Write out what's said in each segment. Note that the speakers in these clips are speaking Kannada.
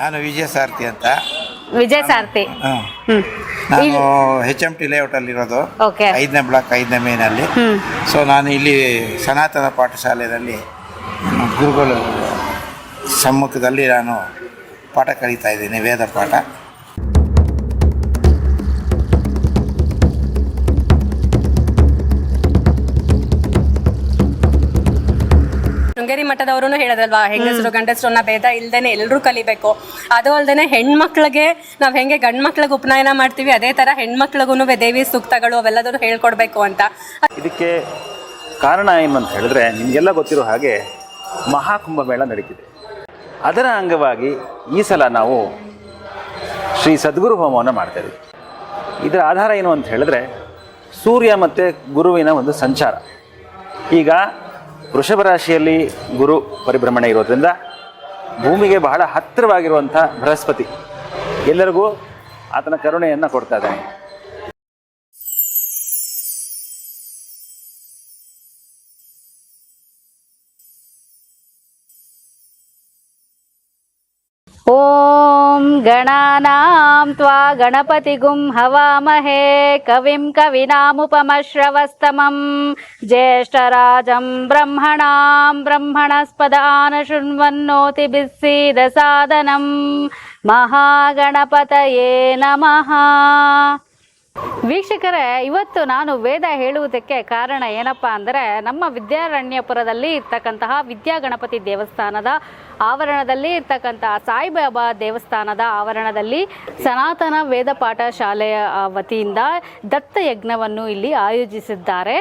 ನಾನು ವಿಜಯ ಸಾರಥಿ ಅಂತ. ವಿಜಯ್ ಸಾರಥಿ. ನಾನು HMT ಲೇಔಟಲ್ಲಿರೋದು, ಓಕೆ. 5ನೇ ಬ್ಲಾಕ್ 5ನೇ ಮೇನಲ್ಲಿ. ಸೊ ನಾನು ಇಲ್ಲಿ ಸನಾತನ ಪಾಠಶಾಲೆಯಲ್ಲಿ ಗುರುಗಳ ಸಮ್ಮುಖದಲ್ಲಿ ನಾನು ಪಾಠ ಕಲಿತಾ ಇದ್ದೀನಿ, ವೇದ ಪಾಠ. ಶೃಂಗೇರಿ ಮಠದವರು ಹೇಳಿದ್ರಲ್ವಾ, ಹೆಂಗಸರು ಗಂಡಸರು ಅನ್ನೋ ಭೇದ ಇಲ್ದೇನೆ ಎಲ್ಲರೂ ಕಲಿಬೇಕು. ಅದು ಅಲ್ಲದೆ ಹೆಣ್ಮಕ್ಳಿಗೆ ನಾವು ಹೆಂಗೆ ಗಂಡು ಮಕ್ಳಿಗೆ ಉಪನಯನ ಮಾಡ್ತೀವಿ, ಅದೇ ಥರ ಹೆಣ್ಮಕ್ಳಿಗೂ ದೇವಿ ಸೂಕ್ತಗಳು ಅವೆಲ್ಲದೂ ಹೇಳ್ಕೊಡ್ಬೇಕು ಅಂತ. ಇದಕ್ಕೆ ಕಾರಣ ಏನು ಅಂತ ಹೇಳಿದ್ರೆ, ನಿಮಗೆಲ್ಲ ಗೊತ್ತಿರೋ ಹಾಗೆ ಮಹಾಕುಂಭಮೇಳ ನಡೀತಿದೆ. ಅದರ ಅಂಗವಾಗಿ ಈ ಸಲ ನಾವು ಶ್ರೀ ಸದ್ಗುರು ಹೋಮವನ್ನು ಮಾಡ್ತಾಯಿದ್ವಿ. ಇದರ ಆಧಾರ ಏನು ಅಂತ ಹೇಳಿದ್ರೆ, ಸೂರ್ಯ ಮತ್ತು ಗುರುವಿನ ಒಂದು ಸಂಚಾರ. ಈಗ ವೃಷಭ ರಾಶಿಯಲ್ಲಿ ಗುರು ಪರಿಭ್ರಮಣೆ ಇರೋದ್ರಿಂದ ಭೂಮಿಗೆ ಬಹಳ ಹತ್ತಿರವಾಗಿರುವಂಥ ಬೃಹಸ್ಪತಿ ಎಲ್ಲರಿಗೂ ಆತನ ಕರುಣೆಯನ್ನು ಕೊಡ್ತಾ ಇದ್ದಾನೆ. ಓಂ ಗಣಾನಾಂ ತ್ವಾ ಗಣಪತಿಗುಂ ಹವಾಮಹೇ ಕವಿಂ ಕವಿನಾಮುಪಮಶ್ರವಸ್ತಮಂ ಜ್ಯೇಷ್ಠರಾಜಂ ಬ್ರಹ್ಮಣಾಂ ಬ್ರಹ್ಮಣಸ್ಪದಾನ ಶೃಣ್ವನ್ನೋತಿಭಿಃ ಸೀದಸಾದನಂ ಮಹಾಗಣಪತಯೇ ನಮಃ. ವೀಕ್ಷಕರೇ, ಇವತ್ತು ನಾನು ವೇದ ಹೇಳುವುದಕ್ಕೆ ಕಾರಣ ಏನಪ್ಪ ಅಂದರೆ, ನಮ್ಮ ವಿದ್ಯಾರಣ್ಯಪುರದಲ್ಲಿ ಇರ್ತಕ್ಕಂತಹ ವಿದ್ಯಾಗಣಪತಿ ದೇವಸ್ಥಾನದ ಆವರಣದಲ್ಲಿ ಇರ್ತಕ್ಕಂತಹ ಸಾಯಿಬಾಬಾ ದೇವಸ್ಥಾನದ ಆವರಣದಲ್ಲಿ ಸನಾತನ ವೇದ ಪಾಠ ಶಾಲೆಯ ವತಿಯಿಂದ ದತ್ತಯಜ್ಞವನ್ನು ಇಲ್ಲಿ ಆಯೋಜಿಸಿದ್ದಾರೆ.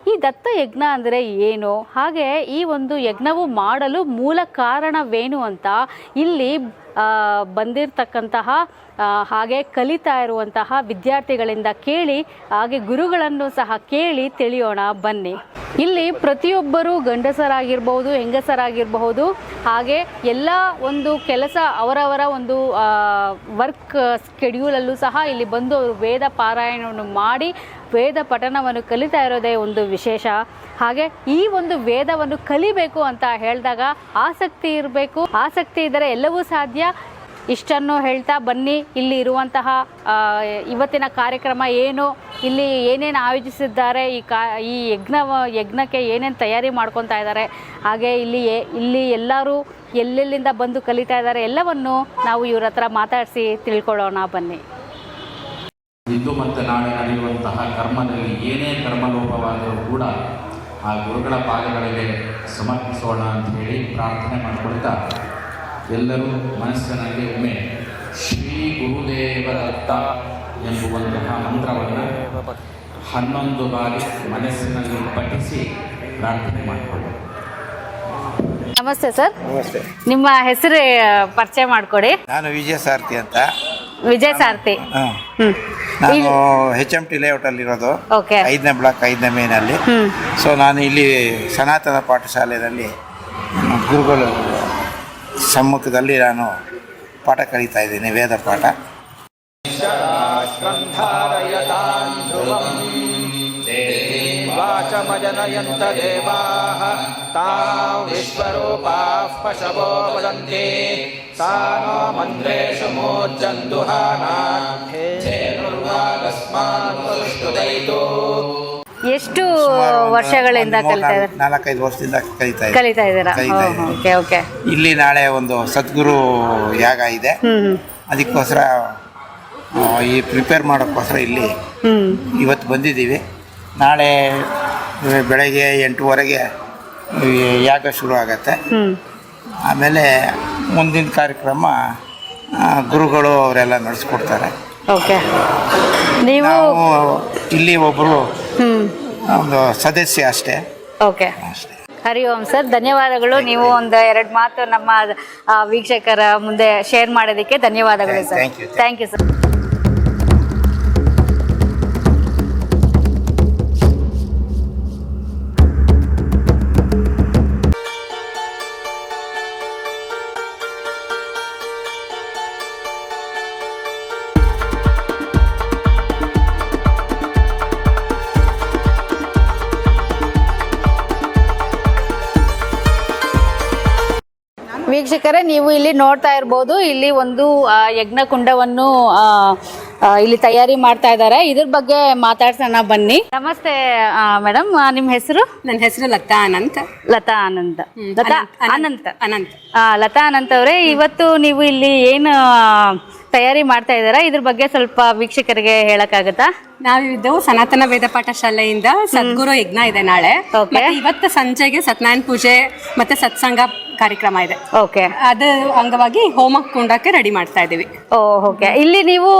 ಈ ದತ್ತಯಜ್ಞ ಅಂದರೆ ಏನು, ಹಾಗೆ ಈ ಒಂದು ಯಜ್ಞವು ಮಾಡಲು ಮೂಲ ಕಾರಣವೇನು ಅಂತ ಇಲ್ಲಿ ಬಂದಿರತಕ್ಕಂತಹ ಹಾಗೆ ಕಲಿತಾ ಇರುವಂತಹ ವಿದ್ಯಾರ್ಥಿಗಳಿಂದ ಕೇಳಿ, ಹಾಗೆ ಗುರುಗಳನ್ನು ಸಹ ಕೇಳಿ ತಿಳಿಯೋಣ ಬನ್ನಿ. ಇಲ್ಲಿ ಪ್ರತಿಯೊಬ್ಬರು ಗಂಡಸರಾಗಿರ್ಬಹುದು, ಹೆಂಗಸರಾಗಿರಬಹುದು, ಹಾಗೆ ಎಲ್ಲ ಒಂದು ಕೆಲಸ ಅವರವರ ಒಂದು ವರ್ಕ್ ಸ್ಕೆಡ್ಯೂಲಲ್ಲೂ ಸಹ ಇಲ್ಲಿ ಬಂದು ಅವರು ವೇದ ಪಾರಾಯಣವನ್ನು ಮಾಡಿ ವೇದ ಪಠನವನ್ನು ಕಲಿತಾ ಇರೋದೇ ಒಂದು ವಿಶೇಷ. ಹಾಗೆ ಈ ಒಂದು ವೇದವನ್ನು ಕಲಿಬೇಕು ಅಂತ ಹೇಳಿದಾಗ ಆಸಕ್ತಿ ಇರಬೇಕು. ಆಸಕ್ತಿ ಇದ್ದರೆ ಎಲ್ಲವೂ ಸಾಧ್ಯ. ಇಷ್ಟನ್ನು ಹೇಳ್ತಾ ಬನ್ನಿ, ಇಲ್ಲಿ ಇರುವಂತಹ ಇವತ್ತಿನ ಕಾರ್ಯಕ್ರಮ ಏನು, ಇಲ್ಲಿ ಏನೇನು ಆಯೋಜಿಸಿದ್ದಾರೆ, ಈ ಯಜ್ಞಕ್ಕೆ ಏನೇನು ತಯಾರಿ ಮಾಡ್ಕೊತಾ ಇದ್ದಾರೆ, ಹಾಗೆ ಇಲ್ಲಿ ಎಲ್ಲರೂ ಎಲ್ಲೆಲ್ಲಿಂದ ಬಂದು ಕಲಿತಾ ಇದ್ದಾರೆ, ಎಲ್ಲವನ್ನು ನಾವು ಇವ್ರ ಹತ್ರ ಮಾತಾಡಿಸಿ ತಿಳ್ಕೊಳ್ಳೋಣ ಬನ್ನಿ. ಇಂದು ಮತ್ತು ನಾಳೆ ನಡೆಯುವಂತಹ ಕರ್ಮದಲ್ಲಿ ಏನೇ ಕರ್ಮಲೋಪವಾದರೂ ಕೂಡ ಆ ಗುರುಗಳ ಪಾದಗಳಿಗೆ ಸಮರ್ಪಿಸೋಣ ಅಂತ ಹೇಳಿ ಪ್ರಾರ್ಥನೆ ಮಾಡಿಕೊಳ್ತಾ, ಎಲ್ಲರೂ ಮನಸ್ಸಿನಲ್ಲಿ ಒಮ್ಮೆ ಶ್ರೀ ಗುರುದೇವ ದತ್ತ ಎಂಬುವಂತಹ ಮಂತ್ರವನ್ನು 11 ಬಾರಿ ಮನಸ್ಸಿನಲ್ಲಿ ಪಠಿಸಿ ಪ್ರಾರ್ಥನೆ ಮಾಡಿಕೊಳ್ಳಿ. ನಮಸ್ತೆ ಸರ್. ನಮಸ್ತೆ. ನಿಮ್ಮ ಹೆಸರು ಪರಿಚಯ ಮಾಡಿಕೊಡಿ. ನಾನು ವಿಜಯ ಸಾರಥಿ ಅಂತ. ವಿಜಯ್ ಸಾರಥಿ. ನಾನು HMT ಲೇಔಟಲ್ಲಿರೋದು, ಓಕೆ. 5ನೇ ಬ್ಲಾಕ್ 5ನೇ ಮೇನಲ್ಲಿ. ಸೊ ನಾನು ಇಲ್ಲಿ ಸನಾತನ ಪಾಠಶಾಲೆಯಲ್ಲಿ ಗುರುಗಳ ಸಮ್ಮುಖದಲ್ಲಿ ನಾನು ಪಾಠ ಕಲಿತಾ ಇದ್ದೀನಿ, ವೇದ ಪಾಠ. ವಾಚಮಜನಯಂತ ದೇವಾಃ ತಾಂ ವಿಶ್ವರೂಪಾಃ ಪಶವೋ ವದಂತಿ ಸಾನೋ ಮಂತ್ರೇಷು ಮೂರ್ಛಂದುಹಾನಾತ್ ಧೇನುರ್ವಾಗಸ್ಮಾತ್ ಪುರುಷ್ಟುದೈತು. ಎಷ್ಟು ವರ್ಷಗಳಿಂದ ಕಲಿತಾ ಇದ್ದಾರೆ? 4-5 ವರ್ಷದಿಂದ ಕಲಿತಾ ಇದ್ದೀರಾ? Okay okay. ಇಲ್ಲಿ ನಾಳೆ ಒಂದು ಸದ್ಗುರು ಯಾಗ ಇದೆ, ಅದಕ್ಕೋಸ್ಕರ ಈ ಪ್ರಿಪೇರ್ ಮಾಡೋಕ್ಕೋಸ್ಕರ ಇಲ್ಲಿ ಇವತ್ತು ಬಂದಿದ್ದೀವಿ. ನಾಳೆ ಬೆಳಗ್ಗೆ 8:15ಗೆ ಯಾಗ ಶುರು ಆಗತ್ತೆ. ಆಮೇಲೆ ಮುಂದಿನ ಕಾರ್ಯಕ್ರಮ ಗುರುಗಳು ಅವರೆಲ್ಲ ನಡೆಸ್ಕೊಡ್ತಾರೆ. ಓಕೆ. ನೀವು ಇಲ್ಲಿ ಒಬ್ಬರು ಒಂದು ಸದಸ್ಯ ಅಷ್ಟೇ. ಓಕೆ. ಹರಿ ಓಂ ಸರ್, ಧನ್ಯವಾದಗಳು. ನೀವು ಒಂದು 2 ಮಾತು ನಮ್ಮ ವೀಕ್ಷಕರ ಮುಂದೆ ಶೇರ್ ಮಾಡೋದಕ್ಕೆ ಧನ್ಯವಾದಗಳು ಸರ್. Thank you sir. ವೀಕ್ಷಕರೇ, ನೀವು ಇಲ್ಲಿ ನೋಡ್ತಾ ಇರ್ಬೋದು, ಇಲ್ಲಿ ಒಂದು ಯಜ್ಞ ಕುಂಡವನ್ನು ಇಲ್ಲಿ ತಯಾರಿ ಮಾಡ್ತಾ ಇದ್ದಾರೆ. ಇದ್ರ ಬಗ್ಗೆ ಮಾತಾಡ್ಸೋಣ ಬನ್ನಿ. ನಮಸ್ತೆ ಮೇಡಮ್, ನಿಮ್ಮ ಹೆಸರು? ನನ್ನ ಹೆಸರು ಲತಾ ಅನಂತ್. ಲತಾ ಆನಂದ್. ಲತಾ ಅನಂತ್. ಅನಂತ್. ಲತಾ ಅನಂತ್ ಅವರೇ, ಇವತ್ತು ನೀವು ಇಲ್ಲಿ ಏನು ತಯಾರಿ ಮಾಡ್ತಾ ಇದ್ದೀರಾ, ಇದ್ರ ಬಗ್ಗೆ ಸ್ವಲ್ಪ ವೀಕ್ಷಕರಿಗೆ ಹೇಳಕ್ಕಾಗತ್ತಾ? ನಾವಿದ್ದು ಸನಾತನ ವೇದ ಪಾಠ ಶಾಲೆಯಿಂದ ಸದ್ಗುರು ಯಜ್ಞ ಇದೆ ನಾಳೆ. ಮತ್ತೆ ಇವತ್ತು ಸಂಜೆಗೆ ಸತ್ಯನಾರಾಯಣ ಪೂಜೆ ಮತ್ತೆ ಸತ್ಸಂಗ ಕಾರ್ಯಕ್ರಮ ಇದೆ. ಓಕೆ. ಅದು ಅಂಗವಾಗಿ ಹೋಮ ಕುಂಡಕ್ಕೆ ರೆಡಿ ಮಾಡ್ತಾ ಇದೀವಿ. ಓಕೆ. ಇಲ್ಲಿ ನೀವು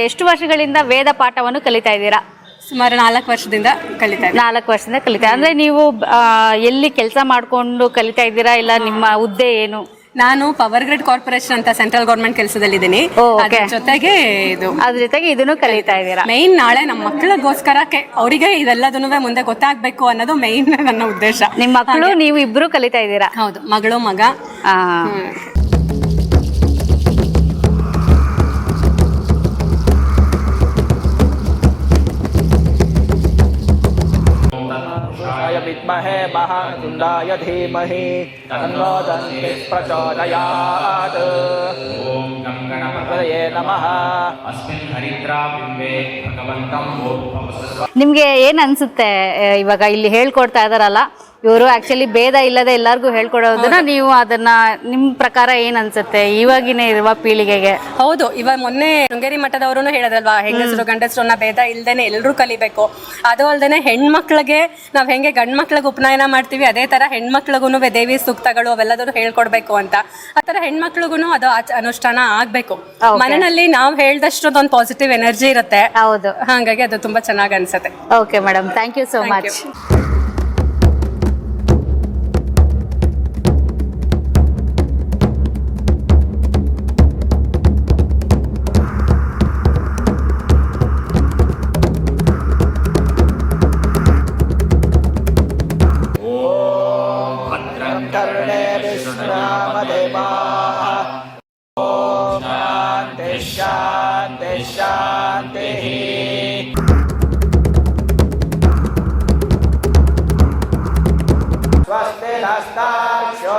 ಎಷ್ಟು ವರ್ಷಗಳಿಂದ ವೇದ ಪಾಠವನ್ನು ಕಲಿತಾ ಇದ್ದೀರಾ? ಸುಮಾರು 4 ವರ್ಷದಿಂದ ಕಲಿತಾ ಇದ್ದೀವಿ. 4 ವರ್ಷದಿಂದ ಕಲಿತಾ. ಅಂದ್ರೆ ನೀವು ಎಲ್ಲಿ ಕೆಲಸ ಮಾಡ್ಕೊಂಡು ಕಲಿತಾ ಇದ್ದೀರಾ, ಇಲ್ಲ ನಿಮ್ಮ ಹುದ್ದೆ ಏನು? ನಾನು ಪವರ್ ಗ್ರಿಡ್ ಕಾರ್ಪೊರೇಷನ್ ಅಂತ ಸೆಂಟ್ರಲ್ ಗೌರ್ಮೆಂಟ್ ಕೆಲಸದಲ್ಲಿದ್ದೀನಿ. ಅದ್ರ ಜೊತೆಗೆ ಇದನ್ನು ಕಲಿತಾ ಇದ್ದೀರಾ? ಮೈನ್ ನಾಳೆ ನಮ್ಮ ಮಕ್ಕಳಿಗೋಸ್ಕರಕ್ಕೆ ಅವರಿಗೆ ಇದೆಲ್ಲದನ್ನು ಮುಂದೆ ಗೊತ್ತಾಗ್ಬೇಕು ಅನ್ನೋದು ಮೈನ್ ನನ್ನ ಉದ್ದೇಶ. ನಿಮ್ಮ ಮಕ್ಕಳು ನೀವು ಇಬ್ರು ಕಲಿತಾ ಇದ್ದೀರಾ? ಹೌದು, ಮಗಳು ಮಗ. विद्महे महाकुण्डाय धीमहि तन्नो दन्तिः प्रचोदयात्। ಓಂ ಗಂ ಗಣಪತಯೇ ನಮಃ. ಅಸ್ಮಿನ್ ಹರಿದ್ರಾಬಿಂಬೆ ಭಗವಂತಂ ಭೂರ್ಭುವಃ. ನಿಮ್ಗೆ ಏನ್ ಅನ್ಸುತ್ತೆ ಇವಾಗ ಇಲ್ಲಿ ಹೇಳ್ಕೊಡ್ತಾ ಇದಾರಲ್ಲ, ಇವರು ಆಕ್ಚುಲಿ ಭೇದ ಇಲ್ಲದೆ ಎಲ್ಲರಿಗೂ ಹೇಳ್ಕೊಡೋದನ್ನ, ನೀವು ಅದನ್ನ ನಿಮ್ ಪ್ರಕಾರ ಏನ್ ಅನ್ಸುತ್ತೆ ಇವಾಗಿನ ಇರುವ ಪೀಳಿಗೆಗೆ? ಹೌದು, ಇವಾಗ ಮೊನ್ನೆ ಶೃಂಗೇರಿ ಮಠದವರು ಹೇಳಿದ್ರಲ್ವಾ, ಹೆಂಗಸರು ಗಂಡಸರು ಅನ್ನೋ ಭೇದ ಇಲ್ದೇನೆ ಎಲ್ಲರೂ ಕಲಿಬೇಕು. ಅದು ಅಲ್ದೇನೆ ಹೆಣ್ಮಕ್ಳಿಗೆ ನಾವ್ ಹೆಂಗೆ ಗಂಡ್ ಮಕ್ಳಿಗೆ ಉಪನಯನ ಮಾಡ್ತೀವಿ, ಅದೇ ತರ ಹೆಣ್ಮಕ್ಳಿಗೂ ದೇವಿ ಸೂಕ್ತಗಳು ಅವೆಲ್ಲದೂ ಹೇಳ್ಕೊಡ್ಬೇಕು ಅಂತ. ಆ ತರ ಹೆಣ್ಮಕ್ಳಿಗೂ ಅದು ಅನುಷ್ಠಾನ ಆಗ್ಬೇಕು. ಮನೆಯಲ್ಲಿ ನಾವ್ ಹೇಳ್ದಷ್ಟು ಒಂದು ಪಾಸಿಟಿವ್ ಎನರ್ಜಿ ಇರುತ್ತೆ. ಹೌದು, ಹಾಗಾಗಿ ಅದು ತುಂಬಾ ಚೆನ್ನಾಗಿ ಅನ್ಸುತ್ತೆ. Okay madam, thank you so much. कर्णे विश्रामदेवाः। ॐ शान्ति शान्ति शान्तिः। स्वस्ति नस्ताक्षो